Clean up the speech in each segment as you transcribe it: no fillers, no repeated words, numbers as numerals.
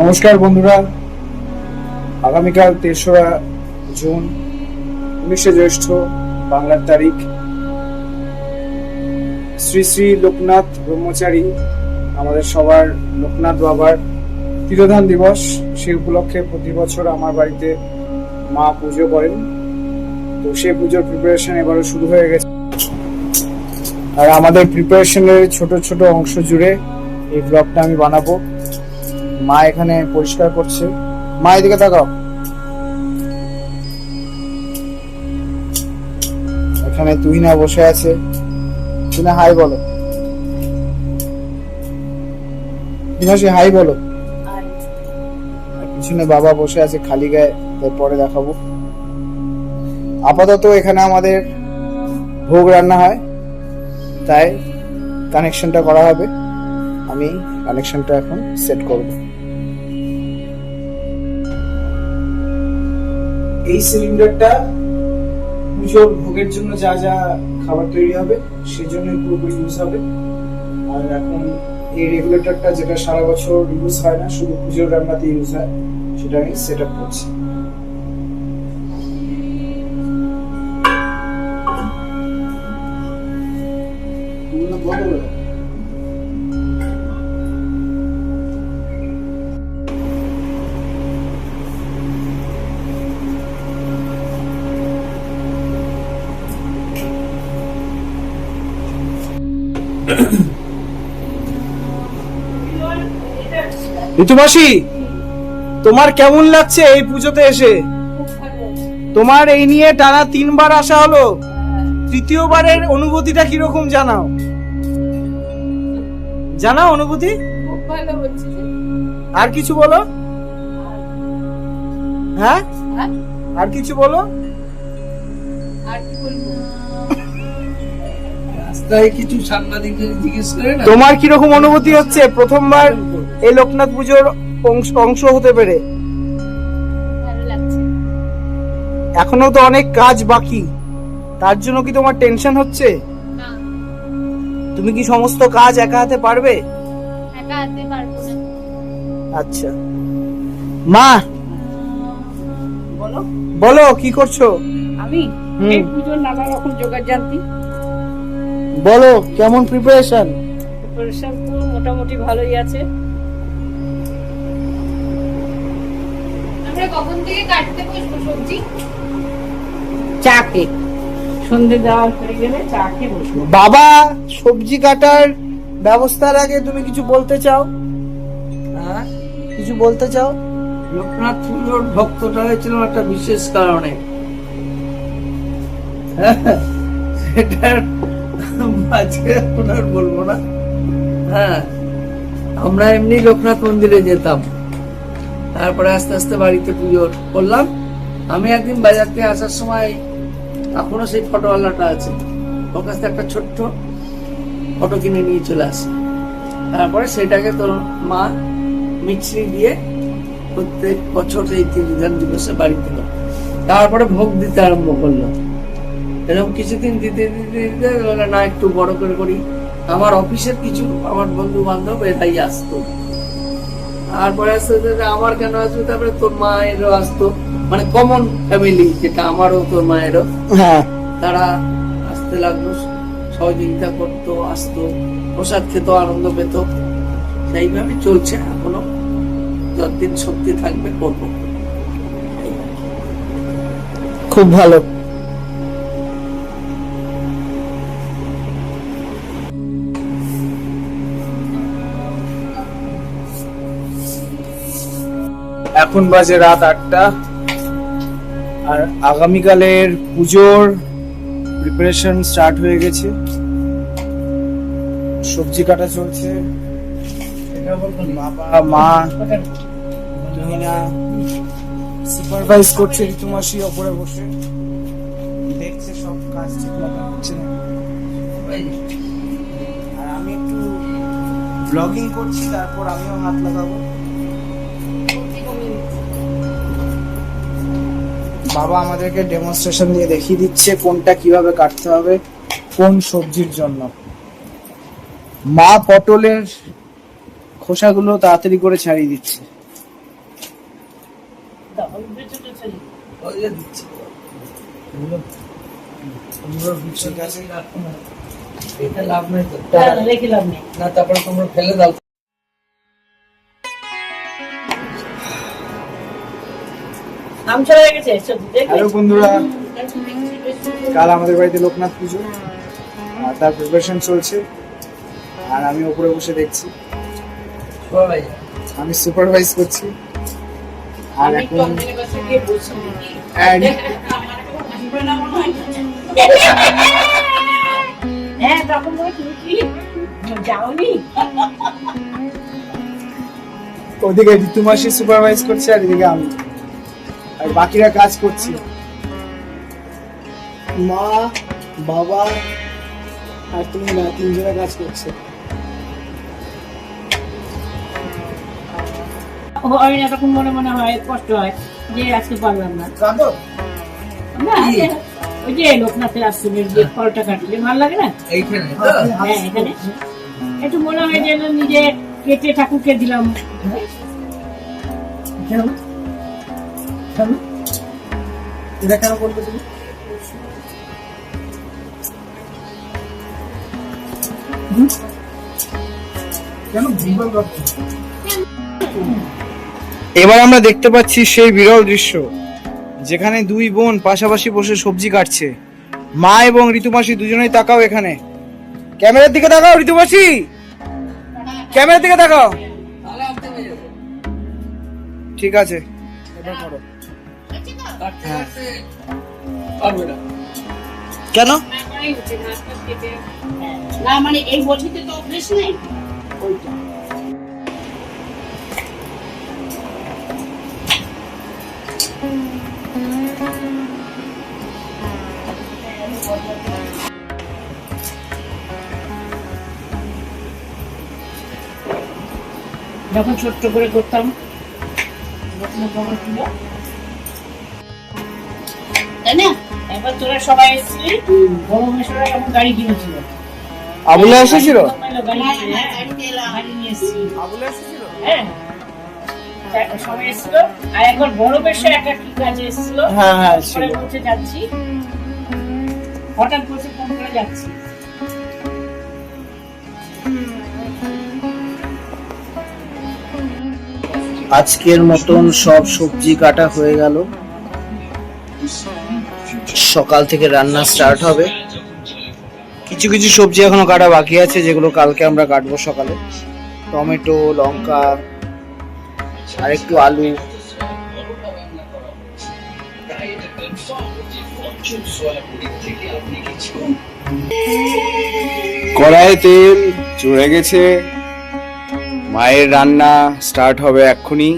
নমস্কার বন্ধুরা, আগামীকাল ৩রা জুন ১৯শে জ্যৈষ্ঠ বাংলার তারিখ। শ্রী শ্রী লোকনাথ ব্রহ্মচারী আমাদের সবার লোকনাথ বাবার তিরোধান দিবস। সেই উপলক্ষে প্রতি বছর আমার বাড়িতে মা পুজো করেন, তো সেই পুজোর প্রিপারেশন এবারও শুরু হয়ে গেছে। আর আমাদের প্রিপারেশনের ছোট ছোট অংশ জুড়ে এই ব্লগটা আমি বানাবো। মা এখানে পরিষ্কার করছে। মা এদিকে তাকাও। এখানে তুহিনা বসে আছে। তুহিনা হাই বলো। তুহিনাশি হাই বলো। আর পিছনে বাবা বসে আছে খালি গায়ে, পরে দেখাবো। আপাতত এখানে আমাদের ভোগ রান্না হয়, তাই কানেকশনটা করা হবে। আমি কানেকশনটা এখন সেট করব। এই সিলিন্ডারটা পুজোর ভোগের জন্য যা যা খাবার তৈরি হবে সেজন্য পুরোপুরি ইউজ হবে। আর এখন এই রেগুলেটরটা, যেটা সারা বছর ইউজ হয় না, শুধু পুজোর রান্নাতে ইউজ হয়, সেটা আমি সেট আপ করছি। ঋতুমাসি, তোমার কেমন লাগছে এই পুজোতে এসে? তোমার এই নিয়ে টানা 3বার আসা হলো, তৃতীয়বারের অনুভূতিটা কিরকম জানাও? জানাও অনুভূতি। খুব ভালো হচ্ছে। আর কিছু বলো। হ্যাঁ, আর কিছু বলো। আর কি বলবো? রাস্তায় কিছু সাংবাদিকদের জিজ্ঞেস করে না, তোমার কিরকম অনুভূতি হচ্ছে প্রথমবার এই লোকনাথ পুজোর অংশ হতে পেরে? ভালো লাগছে। এখনো তো অনেক কাজ বাকি, তার জন্য কি তোমার টেনশন হচ্ছে? না, তুমি কি সমস্ত কাজ একা হাতে পারবে? একা হাতে পারবো না। আচ্ছা মা, বলো। বলো কি করছো? আমি এই পুজোর নানা রকম জোগাড় জানতি। বলো কেমন প্রিপারেশন? প্রিপারেশন তো মোটামুটি ভালোই আছে। আমরা কখন থেকে কাটতে বসবো সবজি? চা কে সন্ধে দেওয়া হয়ে গেলে চা খেয়ে বসবো। বাবা, সবজি কাটার ব্যবস্থার আগে তুমি কিছু বলতে চাও? হ্যাঁ, কিছু বলতে চাও? লোকনাথ পুজোর ভক্তটা হয়েছিল একটা বিশেষ কারণে। সেটা আজকে এখন আর বলবো না। হ্যাঁ, আমরা এমনি লোকনাথ মন্দিরে যেতাম, তারপরে আস্তে আস্তে বাড়িতে পুজো করলাম। আমি একদিন বাজার থেকে আসার সময়, এখনো সেই ফটোওয়ালাটা আছে, ওর কাছ থেকে একটা ছোট্ট ফটো কিনে নিয়ে চলে আসি। তারপরে সেটাকে তোর মা মিছরি দিয়ে প্রত্যেক বছর এই তিরোধান দিবসে বাড়ি দিল। তারপরে ভোগ দিতে আরম্ভ করলো। এরকম কিছুদিন দিতে দিতে দিতে বলে না, একটু বড় করে করি। আমার অফিসের কিছু আমার বন্ধু বান্ধব এরাই আসতো। তারপরে আস্তে আস্তে আমার কেন আসবে, তারপরে তোর মায়েরও আসতো, মানে কমন ফ্যামিলি যেটা আমারও তোর মায়েরও, হ্যাঁ, তারা আসতে লাগলো, সহযোগিতা করতো, আসতো, প্রসাদ খেত, আনন্দ পেত। সেইভাবে চলছে এখনো, যতদিন শক্তি থাকবে করবো। খুব ভালো। এখন বাজে রাত 8টা, আর আগামীকালের পুজোর প্রিপারেশন স্টার্ট হয়ে গেছে। সবজি কাটা চলছে। বাবা, মা, তুহিনা সুপারভাইজ করছে, ঋতুমাসি ওপরে বসে দেখছে সব কাজ ঠিক মতো হচ্ছে না। আর আমি একটু ব্লগিং করছি, তারপর আমিও হাত লাগাবো। বাবা আমাদেরকে ডেমনস্ট্রেশন দিয়ে দেখিয়ে দিচ্ছে কোনটা কিভাবে কাটতে হবে, কোন সবজির জন্য। মা পটলের খোসাগুলো তাড়াতাড়ি করে ছাড়িয়ে দিচ্ছে। ওই যে দিচ্ছি। ঠিক আছে, এটা লাভ নাই তো। রেখে লাভ নেই। না, তারপরে তোমরা ফেলে দাও। আম চলে গেছে সবজি দেখবে? হ্যালো বন্ধুরা, কাল আমাদের বাড়িতে লোকনাথ পুজো, আর তার প্রিপারেশন চলছে। আর আমি ওপরে বসে দেখছি, সবাই আমি সুপারভাইজ করছি। আর আমি এখন টমটমের কাছে গিয়ে বসি। and হ্যাঁ, তখন বলে তুমি কি যাওনি? ওদিকে ঋতু মাসি সুপারভাইজ করছে, আর এদিকে আমি, আর বাকিরা কাজ করছি। মা, বাবা আর তুমি না, তিনজনে কাজ করছে। হয় না, তখন মনে মনে হয়, কষ্ট হয় যে আজকে পারলাম না। কাঁদো? না, ওই যে লোকনাথের আশ্রমের যে ফলটা কাটলে ভালো লাগে না? এইখানে তো? হ্যাঁ, এখানে একটু মনে হয় যেন নিজে কেটে ঠাকুরকে দিলাম। কেন? কেন? এটা কেন বলবে তুমি? কেন ভুলভাল ভাবছো? এবার আমরা দেখতে পাচ্ছি সেই বিরল দৃশ্য, যেখানে দুই বোন পাশাপাশি বসে সবজি কাটছে। মা এবং ঋতুমাসি দুজনেই তাকাও এখানে, ক্যামেরার দিকে তাকাও। ঋতুমাসি, ক্যামেরার দিকে তাকাও। ঠিক আছে, এবার করো। হ্যাঁ। পারবে না। কেন? না মানে এই বছরতে তো অভ্যেস নেই। যখন ছোট্ট করে করতাম তাই না, এবার তোরা সবাই এসেছিলি, বড় মেশোরা এখন গাড়ি কিনেছিল। আবুলে এসেছিল? গাড়ি নিয়ে এসেছি। আবুলে এসেছিল? হ্যাঁ, সবাই এসেছিল। আর একবার বড় বেশে একটা কি কাজে এসেছিল। হ্যাঁ, হ্যাঁ, পরে ছিল। বলছে যাচ্ছি, হঠাৎ বলছে ফোন করে যাচ্ছি। আজকের মতন সব সবজি কাটা হয়ে গেল। সকাল থেকে রান্না স্টার্ট হবে। কিছু কিছু সবজি এখনো কাটা বাকি আছে, যেগুলো কালকে আমরা কাটবো সকালে। টমেটো, লঙ্কা আর একটু আলু। কড়াইয়ে তেল চড়ে গেছে, মায়ের রান্না স্টার্ট হবে এক্ষুনি।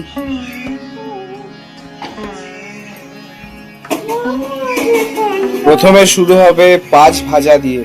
প্রথমে শুরু হবে পাঁচ ভাজা দিয়ে।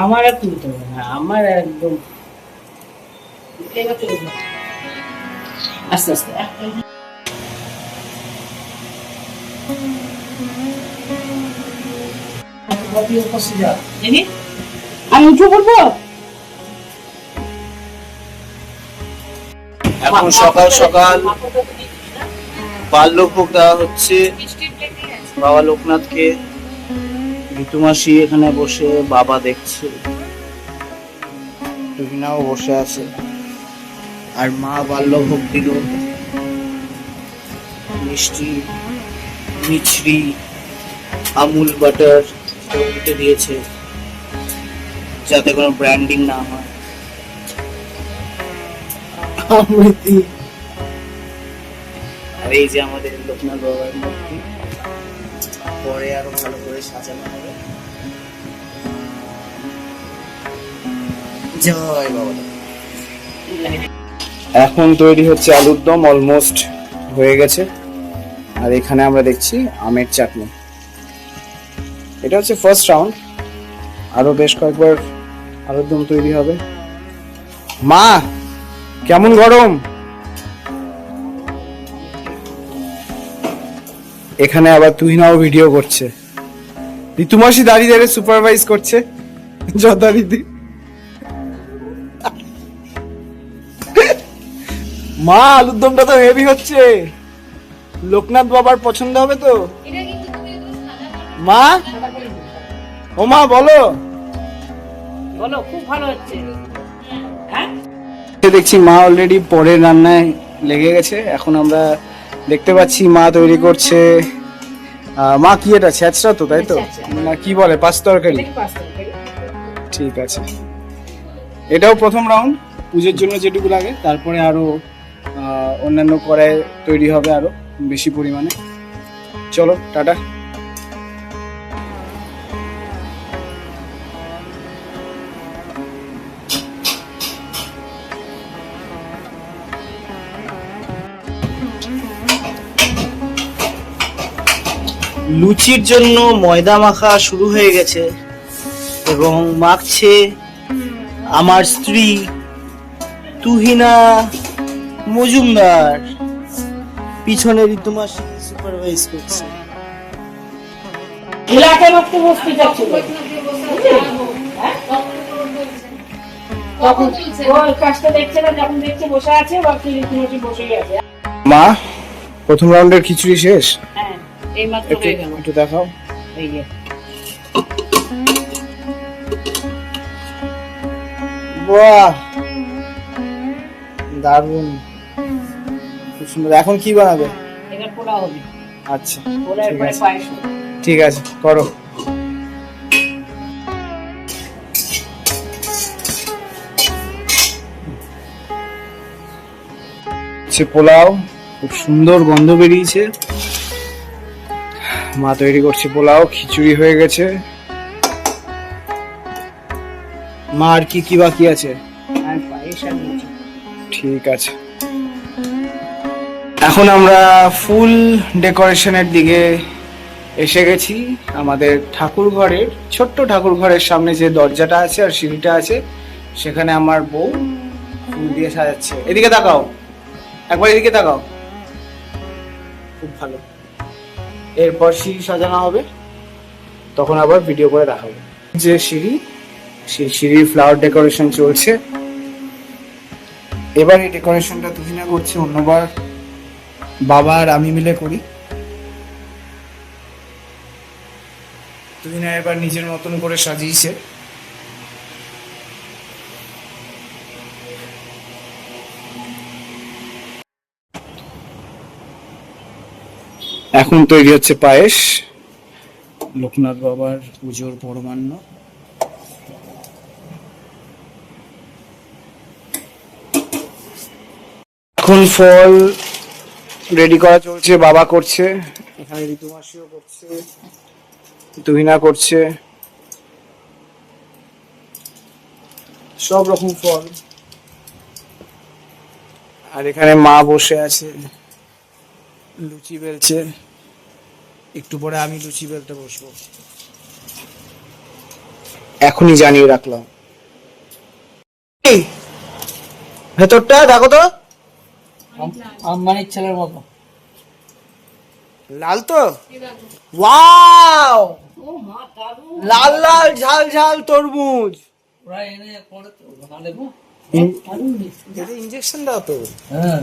আমার আর তুলতে হবে না, আমার একদম আস্তে আস্তে। দেখি আমি উঠে পড়বো। এখন সকাল সকাল বাল্যভোগ দেওয়া হচ্ছে বাবা লোকনাথকে। ঋতুমাসি এখানে বসে বাবা দেখছে, রুহিনাও বসে আছে, আর মা বাল্যভোগ দিল মিষ্টি, মিছরি আমুল বাটার উল্টে দিয়েছে যাতে কোনো ব্র্যান্ডিং না হয়। আমৃতি। আর এই যে আমাদের লোকনাথ বাবার মূর্তি, পরে আরো ভালো করে সাজানো হবে। জয় বাবা। এখন তৈরি হচ্ছে আলুর দম, অলমোস্ট হয়ে গেছে। আর এখানে আমরা দেখছি আমের চাটনি। এটা হচ্ছে ফার্স্ট রাউন্ড, আরো বেশ কয়েকবার আলুর দম তৈরি হবে। মা কেমন গরম? এখানে আবার তুহিনাও ভিডিও করছে, ঋতুমাসি দাঁড়িয়ে দাঁড়িয়ে সুপারভাইজ করছে যথারীতি। মা আলুর দমটা তো হেভি হচ্ছে, লোকনাথ বাবার পছন্দ হবে তো? এটা কিন্তু তুমি একটু সাদা করো। মা, ও মা বলো। বলো, খুব ভালো হচ্ছে। হ্যাঁ, দেখছি মা অলরেডি পরের রান্নায় লেগে গেছে। এখন আমরা দেখতে পাচ্ছি মা তৈরি করছে। মা কি এটা ছ্যাঁচড়া তো, তাই তো? না কি বলে, পাঁচ তরকারি? ঠিক আছে, এটাও প্রথম রাউন্ড, পুজোর জন্য যেটুকু লাগে। তারপরে আরো অন্যান্য কড়াই তৈরি হবে আরো বেশি পরিমাণে। চলো টাটা। লুচির জন্য ময়দা মাখা শুরু হয়ে গেছে এবং মাখছে আমার স্ত্রী তুহিনা মজুমদার। পিছনে ঋতুমাসি সুপারভাইজ করছে। ইলাকে মাত্র বসতে যাচ্ছিল। কখন তুলছে? ওর কাজটা দেখছে না, যখন দেখছে বসে আছে, বাকি রীতিমতো বসেই আছে। মা প্রথম রাউন্ডের খিচুড়ি শেষ, হ্যাঁ, এই মাত্র একটু হয়ে গেল। একটু দেখাও। এই যে বাহ দারুণ, খুব সুন্দর। এখন কি বানাবে? এবার পোলাও হবে। আচ্ছা পোলাওয়ের ঠিক পরে আছে, পায়েস হবে। ঠিক আছে করো। পোলাও, খুব সুন্দর গন্ধ বেরিয়েছে। মা তৈরি করছে পোলাও, খিচুড়ি হয়ে গেছে। মা আর কি কি বাকি আছে? আর পায়েস আর লুচি। ঠিক আছে, এখন আমরা ফুল ডেকোরেশনের দিকে এসে গেছি। আমাদের ঠাকুর ঘরের, ছোট্ট ঠাকুর ঘরের সামনে যে দরজাটা আছে আর সিঁড়িটা আছে, সেখানে আমার বউ ফুল দিয়ে সাজাচ্ছে। এদিকে তাকাও, একবার এদিকে তাকাও। খুব ভালো। এরপর সিঁড়ি সাজানো হবে, তখন আবার ভিডিও করে দেখাবো। যে সিঁড়ি, সেই সিঁড়ির ফ্লাওয়ার ডেকোরেশন চলছে। এবার এই ডেকোরেশনটা তুহিনা করছে, অন্যবার বাবা আর আমি মিলে করি। তুহিনা এবার নিজের মতন করে সাজিয়েছে। এখন তৈরি হচ্ছে পায়েস, লোকনাথ বাবার পুজোর পরমান্ন। এখন ফল রেডি করা চলছে, বাবা করছে, এখানে ঋতুমাসিও করছে, তুহিনা করছে, সব রকম ফল। আর এখানে মা বসে আছে, লুচি বেলছে। একটু পরে আমি লুচি বেলতে বসবো, এখনই জানিয়ে রাখলাম। এই, ভেতরটা দেখো তো, আম্বানির ছেলের মতো। লাল তো, ওয়াও, ও মা, দারুণ। লাল লাল ঝাল ঝাল তরমুজ। ওরা এনে পরে তো বানালে গো। দারুণ মিষ্টি। এতে ইনজেকশন দাও তো। হ্যাঁ,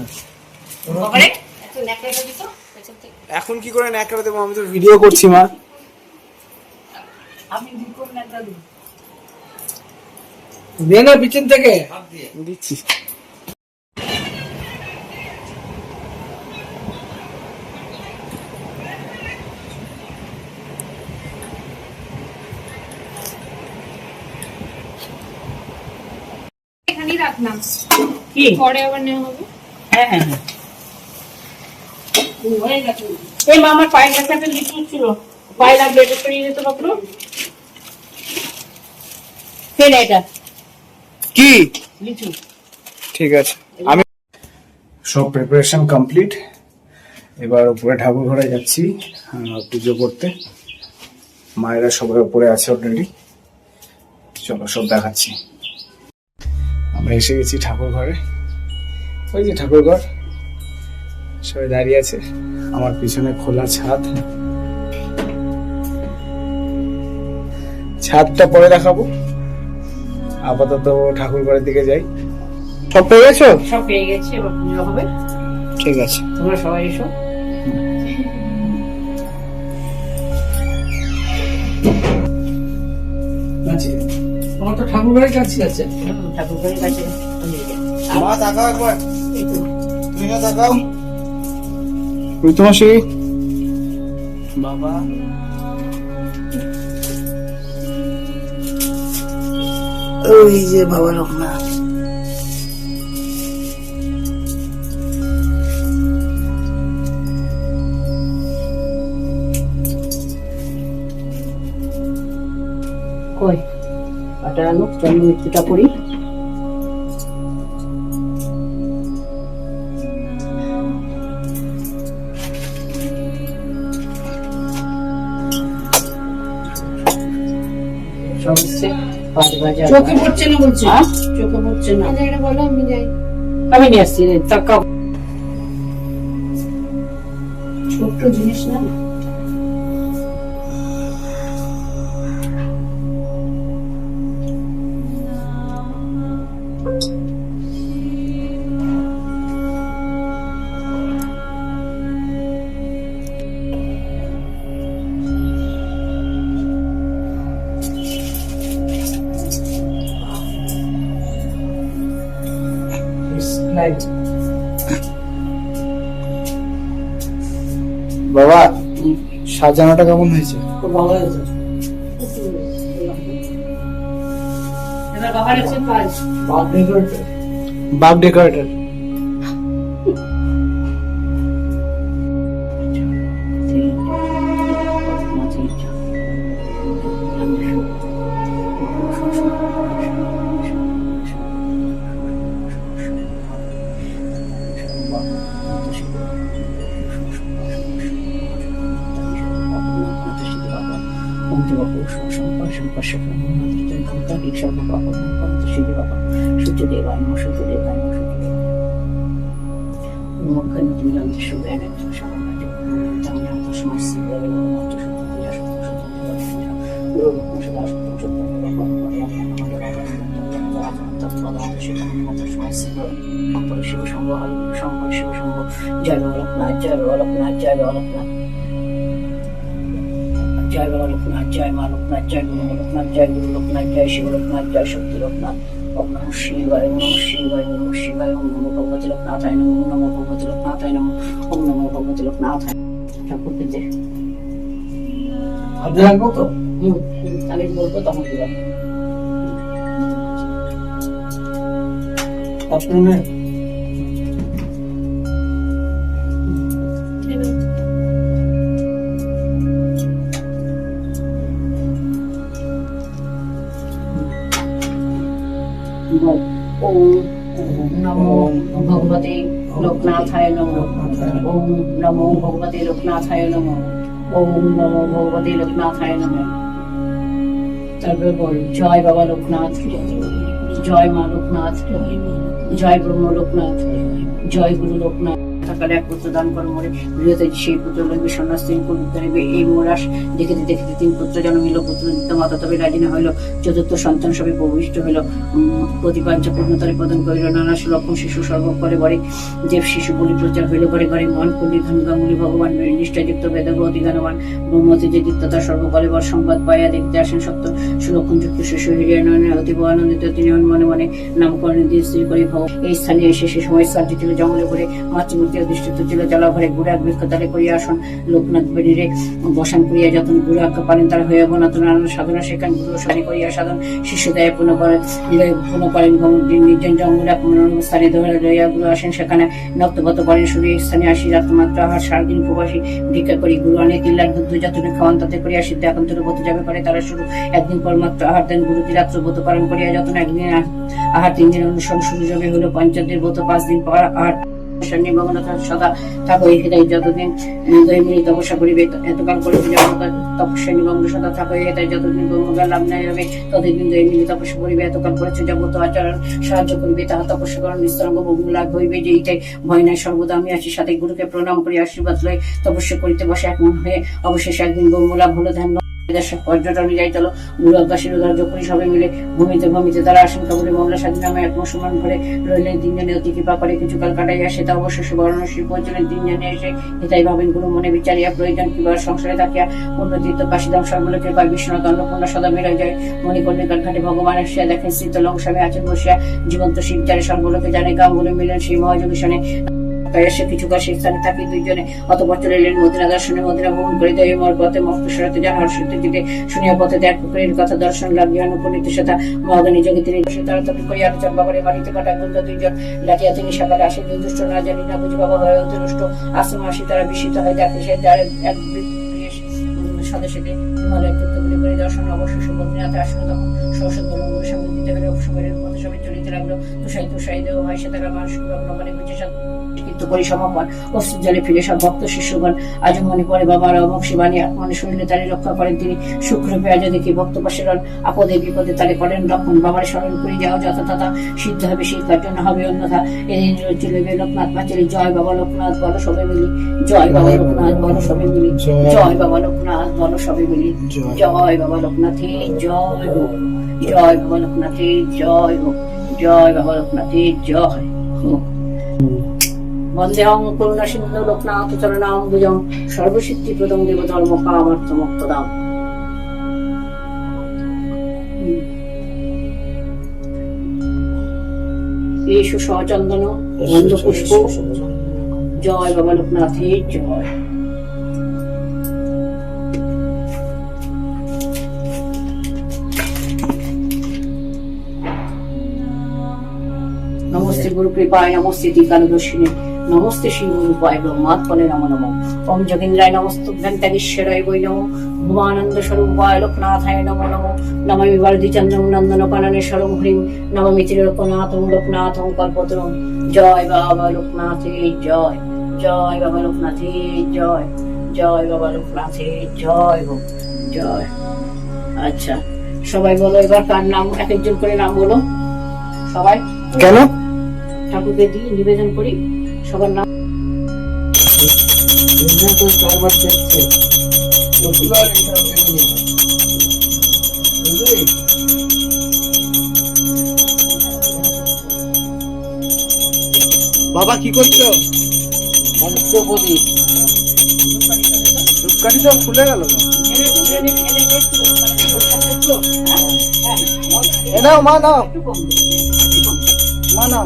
বাবারে, একটু ন্যাকড়াটা দিত পেছন থেকে। এখন কি করে ন্যাকড়া দেবো, আমি তো ভিডিও করছি মা। আমি দিকর ন্যাকড়া দিই। দে না পিছন থেকে। দিচ্ছি। এখানেই রাখলাম, কি পরে আবার নেওয়া হবে। হ্যাঁ হ্যাঁ হ্যাঁ। হয়ে গেছে। এই মা, আমার পায়ের কাছে একটা লিচু ছিল, পায়ে লাগবে, এটা সরিয়ে যেতে পারলো। ফের এটা কি লিচু। ঠিক আছে, আমি সব প্রিপারেশন কমপ্লিট। এবার উপরে ঠাকুর ঘরে যাচ্ছি পুজো করতে। মায়েরা সবাই উপরে আছে অলরেডি, চলো সব দেখাচ্ছি। আমরা এসে গেছি ঠাকুর ঘরে, ওই যে ঠাকুর ঘর, সবাই দাঁড়িয়ে আছে। আমার পিছনে খোলা ছাদ, ছাদটা পরে দেখাবো, আপাতত ঠাকুর ঘরের দিকে যাই। সব পেয়ে গেছো? সব পেয়ে গেছি, এবার পুজো হবে। ঠিক আছে, তোমরা সবাই এসো। তোমার তো ঠাকুর ঘরের কাছে আছে। ঠাকুর ঘরের কাছে মা তাকাও একবার, এই তো। তুমি না তাকাও। প্রীতমাসী, বাবা ওই যে বাবা লোকনাথ। কই পাটা আলো, জন্ম মৃত্যুটা করি। সব হচ্ছে 5 বাজে। চোখে পড়ছে না বলছে। হ্যাঁ, চোখে পড়ছে না। আচ্ছা, এটা বলো, আমি যাই। আমি নিয়ে আসছি রে, তাকাও। ছোট্ট জিনিস না। বাবা সাজানোটা কেমন হয়েছে? খুব ভালো হয়েছে। এবার বাবার আছে কাজ। বাপ ডেকোরেটর। বাপ ডেকোরেটর। জয় বালকনাথ, জয় বালকনাথ, জয় বালকনাথ, জয় বালকনাথ, জয় মা লোকনাথ, জয় গুরু লোকনাথ, জয় গুরু লোকনাথ, জয় শিব লোকনাথ, জয় শক্তি লোকনাথ। ওম নমঃ শিবায়, ওম নমঃ শিবায়, ওম নমঃ শিবায়, ওম নমো ভগবতে লোকনাথায় নমঃ, ওম নমো ভগবতে লোকনাথায় নমঃ, ওম নমো ভগবতে লোকনাথায়। ঠাকুরকে যে হাতে রাখবো তো? আমি বলবো তখন দিলাম। আপনার ওম নমো ভগবতে লোকনাথায় নমঃ, ওম নমো ভগবতে লোকনাথায় নমঃ, ওম নমো ভগবতে লোকনাথায় নমঃ। তারপরে বল জয় বাবা লোকনাথ, জয় মা লোকনাথ, জয় ব্রহ্ম লোকনাথ, জয় গুরু লোকনাথ। সকালে এক পুত্র দান করে মরে গৃহতে সেই পুত্র লাগবে সন্ন্যাসীন করতে নেবে। এই মোরাস দেখিতে দেখিতে 3 পুত্র জন্মিল। পুত্র দিত মাতা তবে রাজিনা হইল। চতুর্থ সন্তান সবে প্রবিষ্ট হইল। প্রতিপাঞ্চ পূর্ণতারে প্রদান করিল। নানা সুলক্ষণ শিশু সর্ব করে বরে দেব শিশু বলি প্রচার হইল। ঘরে ঘরে মন পল্লী ধনগাঙ্গুলি ভগবান নিষ্ঠাযুক্ত বেদজ্ঞ অধিগানবান ব্রহ্মতে যে দিত্যতা সর্বকালে বর সংবাদ পাইয়া দেখতে আসেন সত্য সুলক্ষণ যুক্ত শিশু হৃদয় নয়নে অতীব আনন্দিত। তিনি মনে মনে নামকরণে দিয়ে স্ত্রী করে ভগ। এই স্থানে এসে সে সময় সার্জিত জঙ্গলে ঘুরে মাতৃমূর্তি অধিষ্ঠিত ছিল জলাভরে গুড়া বৃক্ষতলে করিয়া আসন লোকনাথ বেরিরে বসান করিয়া যতন গুরু আজ্ঞা পারেন তারা হইয়া বনাত নানান সাধনা সেখান গুরু সারি করিয়া সাধন শিষ্য দেয় পুনঃ করেন নির্জন জঙ্গলা স্থানে ধরে লইয়া গুরু আসেন সেখানে নক্তগত করেন সূর্য স্থানে আসি রাতমাত্র আহার সারাদিন উপবাসী ভিক্ষা করি গুরু অনেক কিল্লার দুধ যতনে খাওয়ান তাতে করিয়া সিদ্ধ একান্তর ব্রত যাবে করে তারা শুরু একদিন পর মাত্র আহার দেন গুরু রাত্র ব্রত পালন করিয়া যতন একদিন আহার 3 দিন অনুসরণ শুরু যাবে হলো পঞ্চদের ব্রত 5 দিন পর আহার সদা থাকো হৃদয় যতদিন দৈমিনী তপস্যা করিবে এতকাল করে তপস্যা নিবন্ধ সদা থাকো হৃদয় যতদিন ব্রহ্মজ্ঞান লাভ নাই হবে ততদিন দৈমিনী তপস্যা করিবে এতকাল করেছে যাবত আচরণ সাহায্য করিবে তাহা তপস্যা করেন নিস্তরঙ্গ বহু লাভ হইবে যে এইটাই ভয় নাই সর্বদা আমি আছি সাথে গুরুকে প্রণাম করি আশীর্বাদ লই তপস্যা করিতে বসে এক মন হয়ে অবশেষে একদিন ব্রহ্ম লাভ হলো ধ্যান পর্যটন যাইতল গুরু আকাশের উদার্য করি সবাই মিলে ভূমিতে তারা আসেন কাবুলে মহল্লা স্বাধীন নামে এক মুসলমান ঘরে রইলেন 3 জনে অতি কৃপা করে কিছুকাল কাটাইয়া সেটা অবশেষে বর্ণশ্রী পৌঁছলেন 3 জনে এসে হিতাই ভাবেন গুরু মনে বিচারিয়া প্রয়োজন কিবার সংসারে থাকিয়া উন্নতিত কাশিদাম সর্বলোকে পায় বিশ্বনাথ অন্নপূর্ণা সদা মিলাই যায় মণিকর্ণিকার ঘাটে ভগবান আসিয়া দেখেন শীতলং স্বামী আছেন বসিয়া জীবন্ত শিব যারে সর্বলোকে জানে গাম বলে মিলেন সেই মহাযোগী শোনে এসে কিছুকাল সেই স্থানে থাকি 2 জনে অতঃপর চলে এলেন মদিনা দর্শনে মদিনা ভ্রমণ করিতে এই মর পথে মক্কেশ্বরতে যান হর্ষিত দিকে শুনিয়া পথে দেখ পুকুরের কথা দর্শন লাগিয়া উপনীত সেটা মহাগানী যোগে তিনি বসে তাড়াতাড়ি করিয়া আলোচন বাবারে বাড়িতে কাটা গুঞ্জ 2 জন ডাকিয়া তিনি সকালে আসে দুষ্ট না জানি না বুঝি বাবা হয় অন্তরুষ্ট আশ্রম আসি তারা বিস্মিত হয় দেখে সে এক সদস্যকে হিমালয়ের তত্ত্বগুলি পরিদর্শন অবশেষে বদ্রীনাথে আসলো তখন সরস্বত বলঙ্গের সামনে দিতে হলে সময়ের মতো সবাই চলিতে লাগলো তুষাই দেওয়া হয় সে তারা মানুষ নগরে বুঝে করি সমাপন অস্ত্র জলে ফিরে সব ভক্ত শিষ্যগণ আজ মনে পড়ে বাবার অমক শিবানী আত্মনে শরীরে তারে রক্ষা করেন তিনি শুক্রপে আজ দেখি ভক্ত পাশেরন আপদে বিপদে তারে করেন রক্ষণ বাবার স্মরণ করে যাও যথাযথা সিদ্ধ হবে সেই কার্য হবে অন্যথা এদিন চলবে লোকনাথ পাঁচালী জয় বাবা লোকনাথ বলো সবে মিলি জয় বাবা লোকনাথ বলো সবে মিলি জয় বাবা লোকনাথ বলো সবে মিলি জয় বাবা লোকনাথে জয় হোক জয় বাবা লোকনাথে জয় হোক জয় বাবা লোকনাথে জয় হোক বন্দেহং করুণা সিন্ধু লোকনাথ চরণাম্বুজং সর্বসিদ্ধি প্রদং দেব ধর্ম কামার্থ মুক্তদাম এসু সচন্দন গন্ধ পুষ্প জয় বাবা লোকনাথের জয় নমস্তে গুরু কৃপায় নমস্তে টিকালদর্শিনী নমস্তে শিব রূপায় ব্রহ্মাত্মনে নমো নমঃ ওম যোগীন্দ্রায় নমস্তুভ্যং ত্যাগীশ্বরায় বৈ নমঃ ভুবানন্দ স্বরূপায় লোকনাথায় নমো নমঃ নমামি বরদি চন্দ্রং নন্দন কাননেশ্বরং হরিং নমামি ত্রিলোকনাথং লোকনাথং কল্পতরুং জয় বাবা লোকনাথে জয় জয় বাবা লোকনাথে জয় জয় বাবা লোকনাথে জয় হোক জয়। আচ্ছা সবাই বলো এবার কার নাম এক একজন করে নাম বলো সবাই কেন ঠাকুরকে দিয়ে নিবেদন করি সবার নাম বাবা কি করছো? ধূপকাঠি তো খুলে গেল নাও মা নাও মা নাও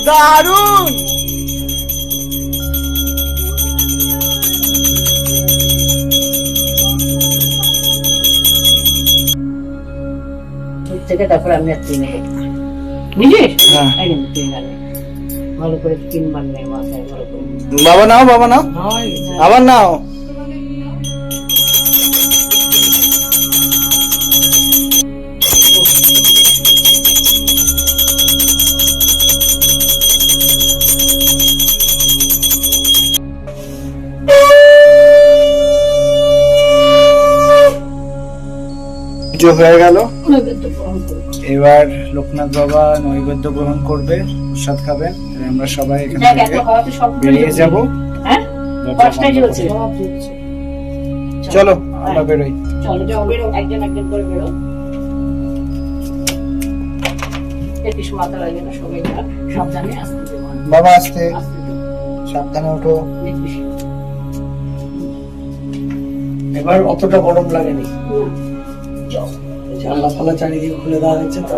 দারুন থেকে তারপর আমি আর তিনে বুঝিস হ্যাঁ। ভালো করে 3 বার নেই মাথায় ভালো করে বাবা নাও আবার নাও হয়ে গেল। এবার লোকনাথ বাবা নৈবেদ্য গ্রহণ করবে, প্রসাদ খাবেন, আমরা সবাই এখান থেকে বেরিয়ে যাব। চলো আমরা বেরোই। চলো একজন করে বেরো। কিছু মাথা লাগে না, সবাই যা সাবধানে আসতে দেবো। বাবা আসতে আসতে দেবো। সাবধানে ওঠো। দেখিস। এবার অতটা গরম লাগেনি, হুম। জানলা ফালা চারিদিকে খুলে দেওয়া হয়েছে তো।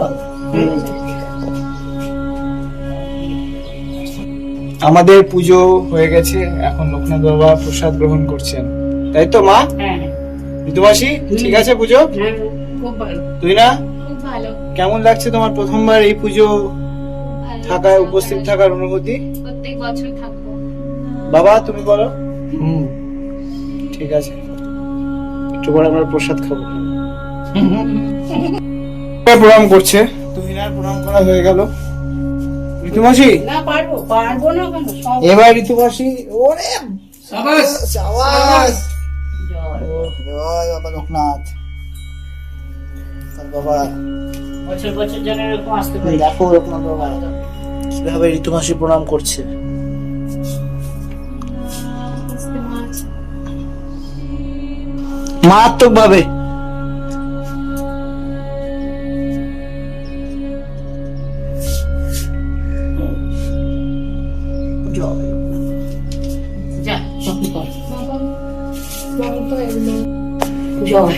আমাদের পুজো হয়ে গেছে, এখন লোকনাথ বাবা প্রসাদ গ্রহণ করছেন, তাই তো মা? হ্যাঁ ঋতুমাসি ঠিক আছে পুজো? হ্যাঁ, খুব ভালো। তুই না খুব ভালো, কেমন লাগছে তোমার প্রথমবার এই পুজো ভালো। থাকায়, উপস্থিত থাকার অনুভূতি? প্রত্যেক বছর থাকবো। বাবা তুমি বলো। ঠিক আছে, একটু পরে আমরা প্রসাদ খাবো। প্রণাম করছে, তুই না প্রণাম করা হয়ে গেল। ঋতুমাসি না পারবো না কেন, সব এবার ঋতুমাসি, ওরে সাবাস। সাবাস। জয়। জয় বাবা লোকনাথ। তার বাবা বছর বছর যেন এরকম আসতে পারি। দেখো লোকনাথ বাবা কিভাবে ঋতুমাসি প্রণাম করছে। মারাত্মক ভাবে। যা সব কর। বাবা তো এমনি জয়।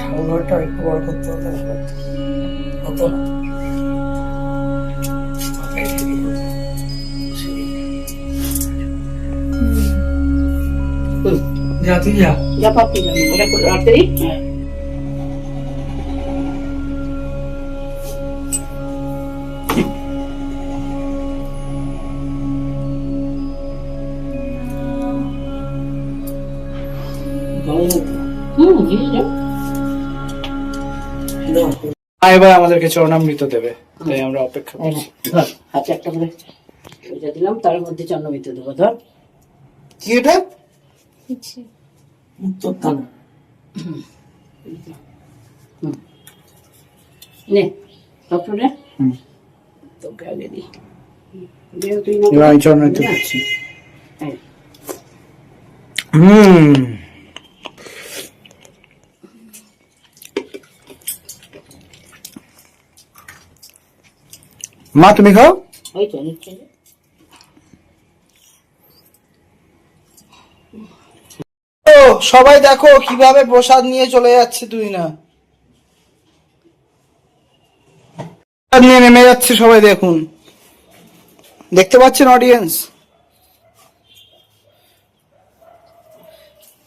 ঠাকুর ঘরটা একটু বড় করতে হতো, হতো না। যা তুই যা। যা পাপি যাবো, এটা করে রাত্রি। হ্যাঁ। দিয়ে যাও। এবার আমাদেরকে চরণামৃত দেবে, তাই আমরা অপেক্ষা করছি। ধর হাতে একটা করে ওইটা দিলাম, তার মধ্যে চন্দ্রমিত্র দেবো। ধর কি এটা? কিছু তোর থানা। নে ডক্টরে হুম। তোকে আগে দিই। দে, তুই না এবার আমি চরণামৃত করছি। হ্যাঁ। মা তুমি খাও। ওই তো নিচ্ছে। ও সবাই দেখো কিভাবে প্রসাদ নিয়ে চলে যাচ্ছে, তুই না প্রসাদ নিয়ে নেমে যাচ্ছে সবাই, দেখুন, দেখতে পাচ্ছেন অডিয়েন্স?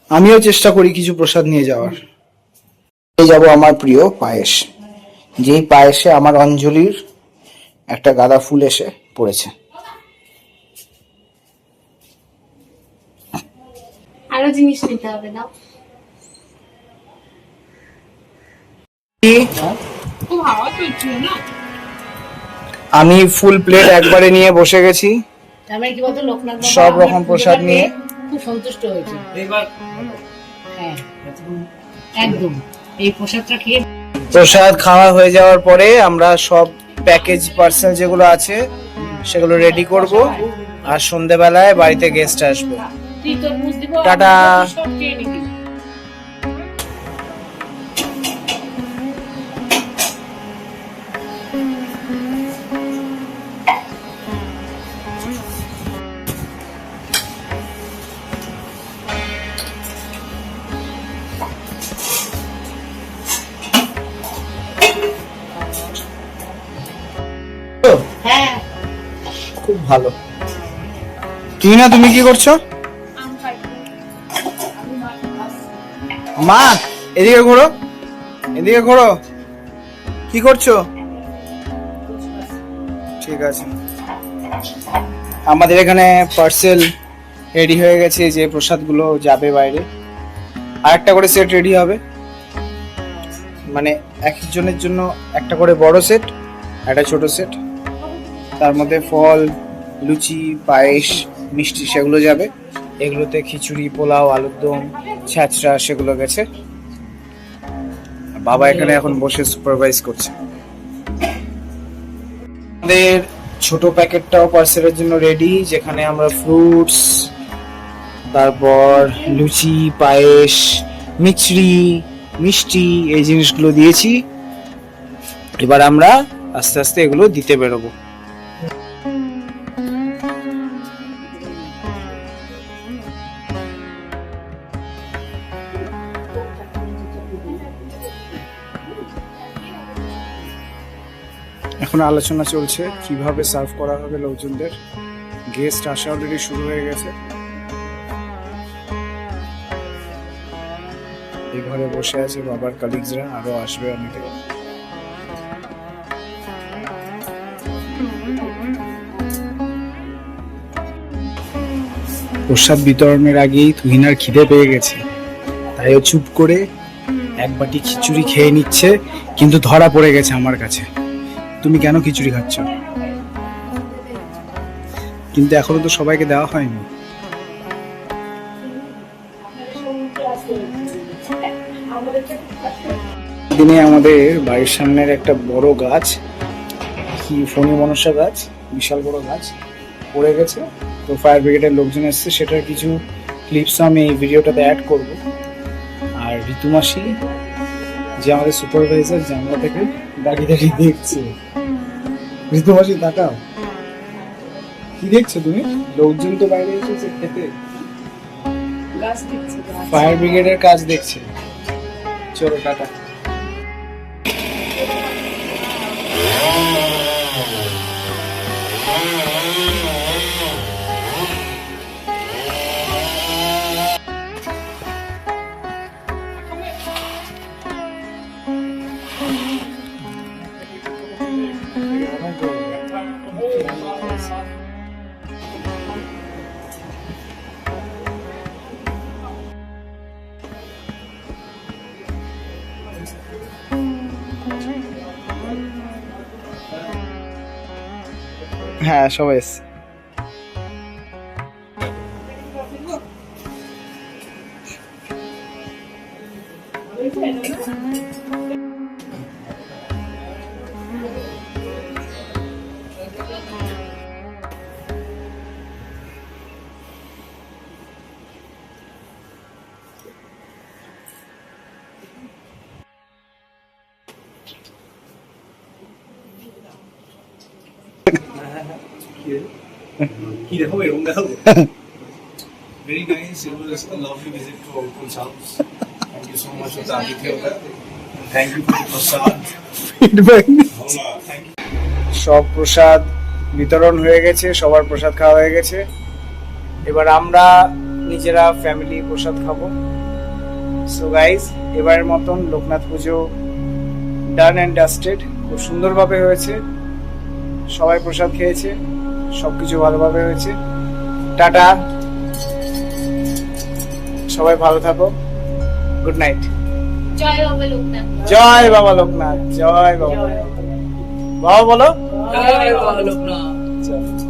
আমিও চেষ্টা করি কিছু প্রসাদ নিয়ে যাওয়ার। নিয়ে যাব আমার প্রিয় পায়েস, যেই পায়েসে আমার অঞ্জলির একটা গাঁদা ফুল এসে পড়েছে। আরো জিনিস নিতে হবে না? হাওয়া চলছিল না? আমি ফুল প্লেট একবারে নিয়ে বসে গেছি, তার মানে কি বলতো, লোকনাথ বাবা সব রকম আমার প্রসাদ পুজোটা নিয়ে। পেয়ে খুব সন্তুষ্ট হয়েছে। এবার হ্যাঁ একদম, এই প্রসাদটা খেয়ে প্রসাদ খাওয়া হয়ে যাওয়ার পরে আমরা সব প্যাকেজ পার্সেল যেগুলো আছে সেগুলো রেডি করব, আর সন্ধেবেলায় বাড়িতে গেস্ট আসবে। তুই তরমুজ দিব, টাটা। আমি সব খেয়ে নিবি। হ্যাঁ খুব ভালো। টিনা তুমি কি করছো? আম খাইতে। মা এদিকে ঘোরো, এদিকে ঘোরো, কি করছো? ঠিক আছে, আমাদের এখানে পার্সেল রেডি হয়ে গেছে, যে প্রসাদগুলো যাবে বাইরে। আর একটা করে সেট রেডি হবে, মানে এক একজনের জন্য একটা করে বড় সেট, একটা ছোট সেট, তার মধ্যে ফল, লুচি, পায়েস, মিষ্টি সেগুলো যাবে। এগুলোতে খিচুড়ি, পোলাও, আলুর দম, ছ্যাঁচড়া সেগুলো গেছে। বাবা এখানে এখন বসে সুপারভাইজ করছে। আমাদের ছোট প্যাকেটটাও পার্সেলের জন্য রেডি, যেখানে আমরা ফ্রুটস, তারপর লুচি, পায়েস, মিচড়ি, মিষ্টি এই জিনিসগুলো দিয়েছি। এবার আমরা আস্তে আস্তে এগুলো দিতে বেরোবো। এখন আলোচনা চলছে কিভাবে সার্ভ করা হবে লোকজনদের। গেস্ট আসা অলরেডি শুরু হয়ে গেছে। এই ঘরে বসে আছে বাবার কালিগসরা, আরো আসবে অনেকে। প্রসাদ বিতরণের আগেই তুহিনার খিদে পেয়ে গেছে, তাই ও চুপ করে এক বাটি খিচুড়ি খেয়ে নিচ্ছে, কিন্তু ধরা পড়ে গেছে আমার কাছে। তুমি কেন খিচুড়ি খাচ্ছ? কিন্তু এখনো তো সবাইকে দেওয়া হয়নি। দিনে আমাদের বাড়ির সামনের একটা বড় গাছ, কি ফণী মনসা গাছ, বিশাল বড় গাছ পড়ে গেছে। তো ফায়ার ব্রিগেডের লোকজন এসছে, সেটার কিছু ক্লিপস আমি এই ভিডিওটাতে অ্যাড করব। আর ঋতু মাসি যে আমাদের সুপারভাইজার জানলা থেকে দাঁড়িয়ে দাঁড়িয়ে দেখছে। ঋতু মাসি তাকাও, কি দেখছো তুমি? লোকজন তো বাইরে এসেছে খেতে, ফায়ার ব্রিগেডের কাজ দেখছে। চলো টাটা। হ্যাঁ, সবাই এসছে। কি দেখো এরকম দেখাবো very nice it was a lovely visit to Ukul's house thank you so much for the Aditya thank you for the prasad thank you সব প্রসাদ বিতরণ হয়ে গেছে, সবার প্রসাদ খাওয়া হয়ে গেছে। এবার আমরা নিজেরা ফ্যামিলি প্রসাদ খাবো। সো গাইজ, এবারের মতন লোকনাথ পুজো ডান অ্যান্ড ডাস্টেড। খুব সুন্দরভাবে হয়েছে, সবাই প্রসাদ খেয়েছে, সবকিছু ভালোভাবে হয়েছে। টাটা, সবাই ভালো থাকো, গুড নাইট। জয় বাবা লোকনাথ। জয় বাবা লোকনাথ, জয় বাবা। বাবা বলো জয় বাবা লোকনাথ। চলো।